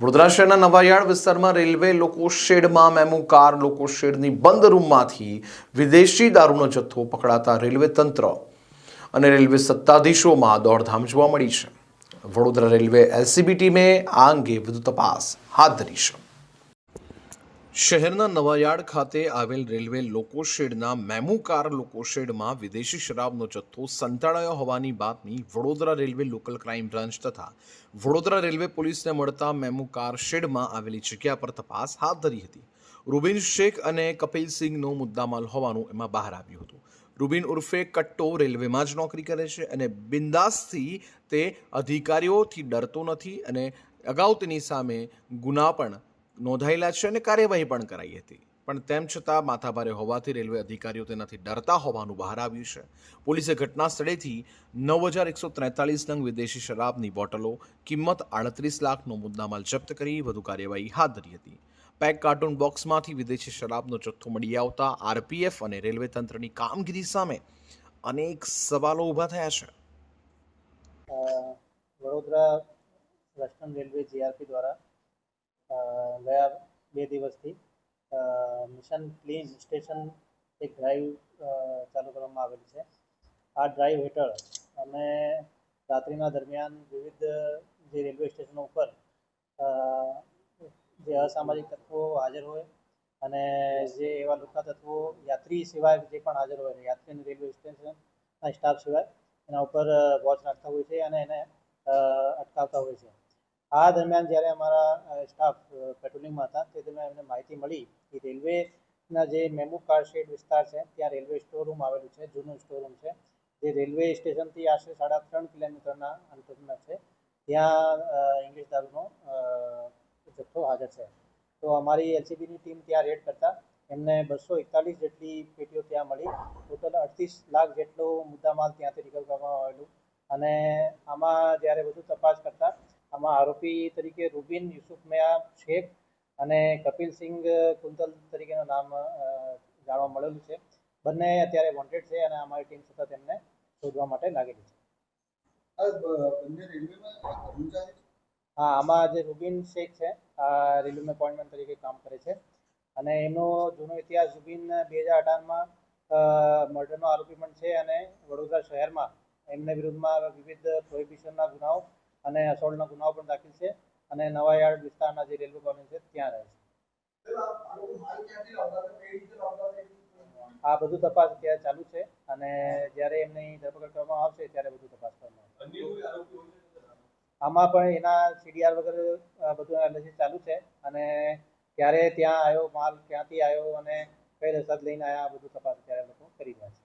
વડોદરા શહેરના નવાયાર્ડ વિસ્તારમાં રેલવે લોકો શેડમાં મેમુ કાર લોકો શેડની બંધ રૂમમાંથી વિદેશી દારૂનો જથ્થો પકડાતા રેલવે તંત્ર અને રેલવે સત્તાધીશોમાં દોડધામ જોવા મળી છે. વડોદરા રેલવે એલસીબી ટીમે આ અંગે વધુ તપાસ હાથ ધરી છે. શહેરના નવાયાર્ડ ખાતે આવેલ રેલવે લોકો શેડના મેમુ કાર લોકો શેડમાં વિદેશી શરાબનો જથ્થો સંતાડાયો હોવાની બાતમી Vadodara railway local crime branch તથા વડોદરા રેલવે પોલીસને મળતા મેમુ કાર શેડમાં આવેલી જગ્યા પર તપાસ હાથ ધરી હતી. રૂબિન શેખ અને કપિલ સિંઘનો મુદ્દામાલ હોવાનું એમાં બહાર આવ્યું હતું. રૂબિન ઉર્ફે કટ્ટો રેલવેમાં જ નોકરી કરે છે અને બિંદાસથી તે અધિકારીઓથી ડરતો નથી અને અગાઉ તેની સામે ગુના પણ નોંધાયેલા છે અને કાર્યવાહી પણ કરાઈ હતી. પણ તેમ છતાં માથાભારે હોવાથી રેલવે અધિકારીઓ તેનાથી ડરતા હોવાનું બહાર આવ્યું છે. પોલીસે ઘટના સ્થળેથી 9,143 નંગ વિદેશી શરાબની બોટલો કિંમત 38 લાખનો મુદ્દામાલ જપ્ત કરી વધુ કાર્યવાહી હાથ ધરી હતી. પેક કાર્ટૂન બોક્સમાંથી વિદેશી શરાબનો જથ્થો મળી આવતા આરપીએફ અને રેલવે તંત્રની કામગીરી સામે અનેક સવાલો ઊભા થયા છે. વડોદરા વેસ્ટર્ન રેલવે જીઆરપી દ્વારા ગયા 2 દિવસથી મિશન ક્લીન સ્ટેશન એક ડ્રાઈવ ચાલુ કરવામાં આવેલી છે. આ ડ્રાઈવ હેઠળ અમે રાત્રિના દરમિયાન વિવિધ જે રેલવે સ્ટેશનો ઉપર જે અસામાજિક તત્વો હાજર હોય અને જે એવા લુખ્ખા તત્વો યાત્રી સિવાય જે પણ હાજર હોય યાત્રી અને રેલવે સ્ટેશનના સ્ટાફ સિવાય એના ઉપર વોચ રાખતા હોય છે અને એને અટકાવતા હોય છે. આ દરમિયાન જ્યારે અમારા સ્ટાફ પેટ્રોલિંગમાં હતા તે દરમિયાન એમને માહિતી મળી કે રેલવેના જે મેમુ કાર શેડ વિસ્તાર છે ત્યાં રેલવે સ્ટોર રૂમ આવેલું છે, જૂનું સ્ટોર રૂમ છે જે રેલવે સ્ટેશનથી આશરે 3.5 કિલોમીટરના અંતરમાં છે. ત્યાં ઇંગ્લિશ દારૂનો જથ્થો હાજર છે. તો અમારી એલસીબીની ટીમ ત્યાં રેડ કરતા એમને 241 જેટલી પેટીઓ ત્યાં મળી. ટોટલ 38 લાખ જેટલો મુદ્દામાલ ત્યાંથી રિકવર કરવામાં આવેલું અને આમાં જ્યારે વધુ તપાસ કરતા આમાં આરોપી તરીકે રૂબિન યુસુફ મિયા શેખ અને કપિલ સિંઘ કુંતલ તરીકેનું નામ જાણવા મળેલું છે. બંને અત્યારે વોન્ટેડ છે અને અમારી ટીમ સતત એમને શોધવા માટે લાગેલી છે. હા, આમાં જે રૂબિન શેખ છે આ રેલવે અપોઇન્ટમેન્ટ તરીકે કામ કરે છે અને એનો જૂનો ઇતિહાસ રૂબિન 2018માં મર્ડરનો આરોપી પણ છે અને વડોદરા શહેરમાં એમના વિરુદ્ધમાં વિવિધ પ્રોહિબિશનના ગુનાઓ અને અસોલ્ટના ગુનાઓ પણ દાખલ છે અને નવાયાર્ડ વિસ્તારના જે રેલવે કોલોની છે ત્યાં રહે છે. આ બધું તપાસ અત્યારે ચાલુ છે અને જ્યારે એમની ધરપકડ કરવામાં આવશે ત્યારે બધું તપાસ કરવામાં આવશે. આમાં પણ એના સીડીઆર વગેરે બધું એનાલિસિસ ચાલુ છે અને ક્યારે ત્યાં આવ્યો માલ, ક્યાંથી આવ્યો અને કઈ રસદ લઈને આવ્યા આ બધું તપાસ અત્યારે લોકો કરી રહ્યા છે.